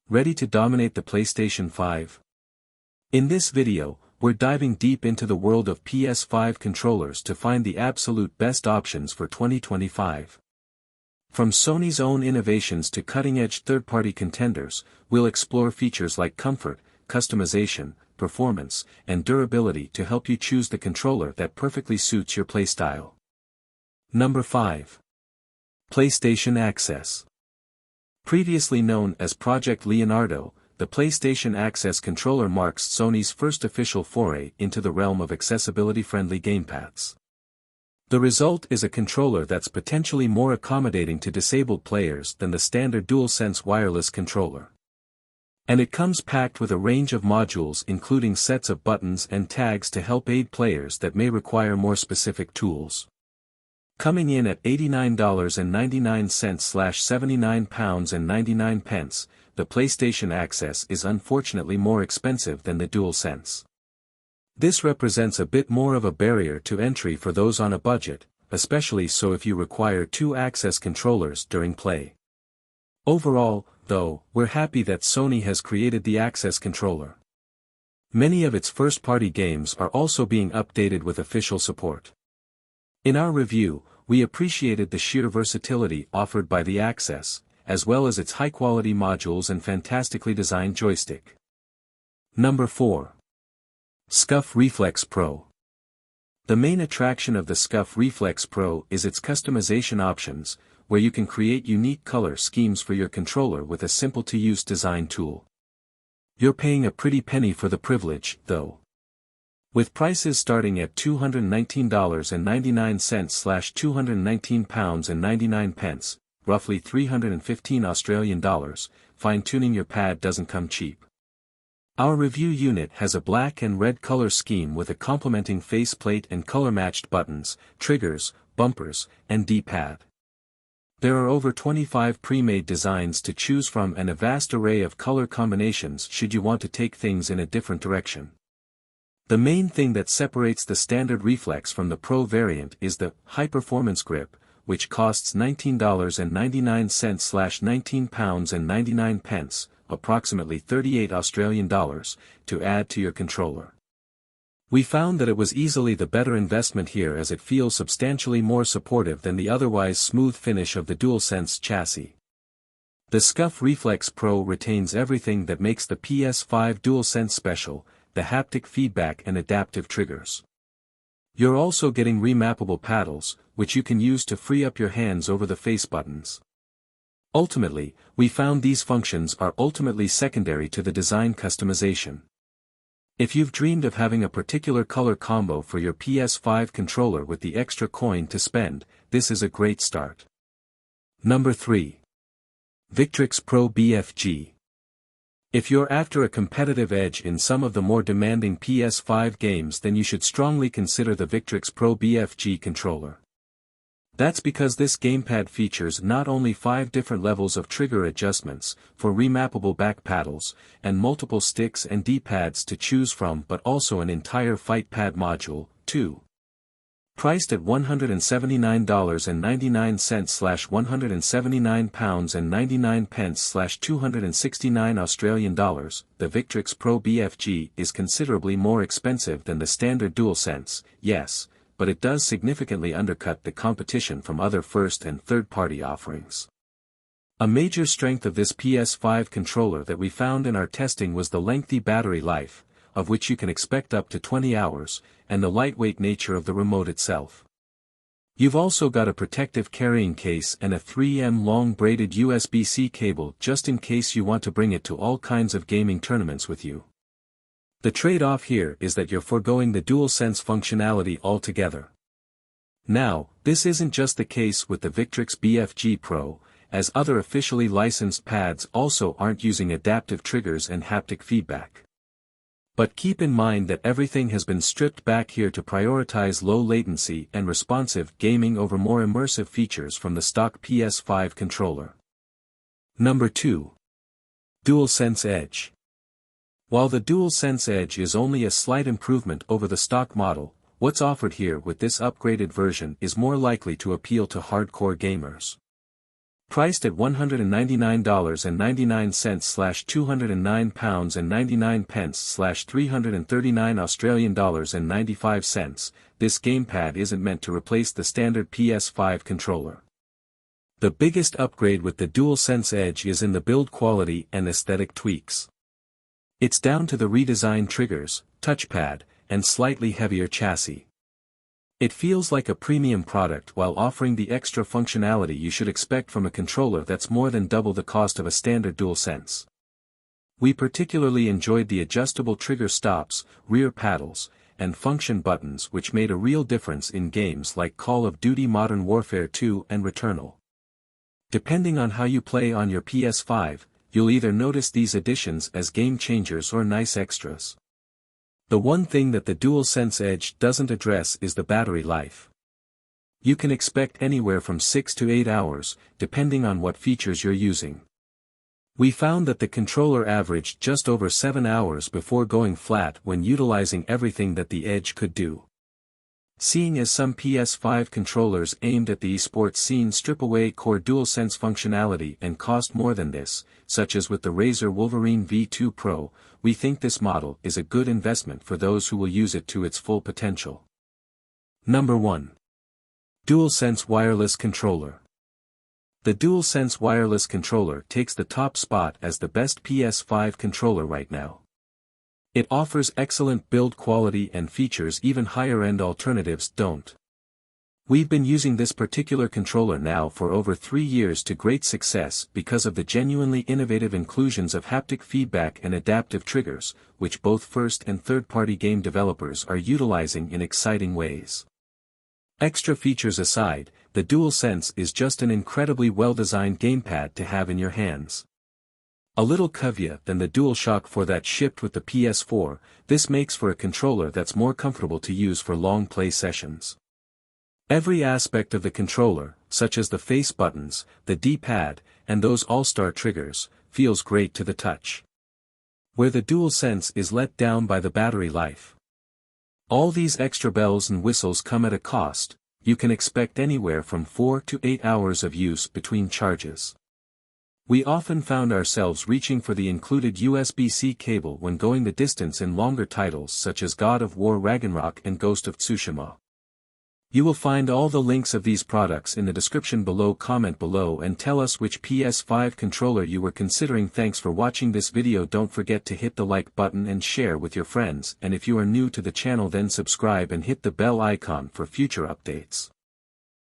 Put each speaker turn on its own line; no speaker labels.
Ready to dominate the PlayStation 5? In this video, we're diving deep into the world of PS5 controllers to find the absolute best options for 2025. From Sony's own innovations to cutting-edge third-party contenders, we'll explore features like comfort, customization, performance, and durability to help you choose the controller that perfectly suits your playstyle. Number 5. PlayStation Access. Previously known as Project Leonardo, the PlayStation Access controller marks Sony's first official foray into the realm of accessibility-friendly gamepads. The result is a controller that's potentially more accommodating to disabled players than the standard DualSense wireless controller. And it comes packed with a range of modules including sets of buttons and tags to help aid players that may require more specific tools. Coming in at $89.99/£79.99, the PlayStation Access is unfortunately more expensive than the DualSense. This represents a bit more of a barrier to entry for those on a budget, especially so if you require two Access controllers during play. Overall, though, we're happy that Sony has created the Access controller. Many of its first-party games are also being updated with official support. In our review, we appreciated the sheer versatility offered by the Access, as well as its high-quality modules and fantastically designed joystick. Number 4. Scuf Reflex Pro. The main attraction of the Scuf Reflex Pro is its customization options, where you can create unique color schemes for your controller with a simple-to-use design tool. You're paying a pretty penny for the privilege, though. With prices starting at $219.99/£219.99, roughly $315 Australian, fine-tuning your pad doesn't come cheap. Our review unit has a black and red color scheme with a complementing faceplate and color-matched buttons, triggers, bumpers, and D-pad. There are over 25 pre-made designs to choose from and a vast array of color combinations should you want to take things in a different direction. The main thing that separates the standard Reflex from the Pro variant is the high-performance grip, which costs $19.99/£19.99, approximately $38 Australian, to add to your controller. We found that it was easily the better investment here as it feels substantially more supportive than the otherwise smooth finish of the DualSense chassis. The Scuf Reflex Pro retains everything that makes the PS5 DualSense special, the haptic feedback and adaptive triggers. You're also getting remappable paddles, which you can use to free up your hands over the face buttons. Ultimately, we found these functions are ultimately secondary to the design customization. If you've dreamed of having a particular color combo for your PS5 controller with the extra coin to spend, this is a great start. Number 3. Victrix Pro BFG. If you're after a competitive edge in some of the more demanding PS5 games, then you should strongly consider the Victrix Pro BFG controller. That's because this gamepad features not only 5 different levels of trigger adjustments, for remappable back paddles, and multiple sticks and D-pads to choose from but also an entire fight pad module, too. Priced at $179.99/£179.99/269 Australian, the Victrix Pro BFG is considerably more expensive than the standard DualSense, yes, but it does significantly undercut the competition from other first and third-party offerings. A major strength of this PS5 controller that we found in our testing was the lengthy battery life, of which you can expect up to 20 hours, and the lightweight nature of the remote itself. You've also got a protective carrying case and a 3mm long braided USB-C cable just in case you want to bring it to all kinds of gaming tournaments with you. The trade-off here is that you're foregoing the DualSense functionality altogether. Now, this isn't just the case with the Victrix BFG Pro, as other officially licensed pads also aren't using adaptive triggers and haptic feedback. But keep in mind that everything has been stripped back here to prioritize low latency and responsive gaming over more immersive features from the stock PS5 controller. Number 2. DualSense Edge. While the DualSense Edge is only a slight improvement over the stock model, what's offered here with this upgraded version is more likely to appeal to hardcore gamers. Priced at $199.99/£209.99/339 Australian dollars and 95 cents, this gamepad isn't meant to replace the standard PS5 controller. The biggest upgrade with the DualSense Edge is in the build quality and aesthetic tweaks. It's down to the redesigned triggers, touchpad, and slightly heavier chassis. It feels like a premium product while offering the extra functionality you should expect from a controller that's more than double the cost of a standard DualSense. We particularly enjoyed the adjustable trigger stops, rear paddles, and function buttons which made a real difference in games like Call of Duty Modern Warfare 2 and Returnal. Depending on how you play on your PS5, you'll either notice these additions as game changers or nice extras. The one thing that the DualSense Edge doesn't address is the battery life. You can expect anywhere from 6 to 8 hours, depending on what features you're using. We found that the controller averaged just over 7 hours before going flat when utilizing everything that the Edge could do. Seeing as some PS5 controllers aimed at the esports scene strip away core DualSense functionality and cost more than this, such as with the Razer Wolverine V2 Pro, we think this model is a good investment for those who will use it to its full potential. Number 1. DualSense Wireless Controller. The DualSense Wireless Controller takes the top spot as the best PS5 controller right now. It offers excellent build quality and features even higher-end alternatives don't. We've been using this particular controller now for over 3 years to great success because of the genuinely innovative inclusions of haptic feedback and adaptive triggers, which both first and third-party game developers are utilizing in exciting ways. Extra features aside, the DualSense is just an incredibly well-designed gamepad to have in your hands. A little caveat than the DualShock 4 that shipped with the PS4, this makes for a controller that's more comfortable to use for long play sessions. Every aspect of the controller, such as the face buttons, the D-pad, and those all-star triggers, feels great to the touch. Where the DualSense is let down by the battery life. All these extra bells and whistles come at a cost. You can expect anywhere from 4 to 8 hours of use between charges. We often found ourselves reaching for the included USB-C cable when going the distance in longer titles such as God of War Ragnarok and Ghost of Tsushima. You will find all the links of these products in the description below. Comment below and tell us which PS5 controller you were considering. Thanks for watching this video. Don't forget to hit the like button and share with your friends, and if you are new to the channel then subscribe and hit the bell icon for future updates.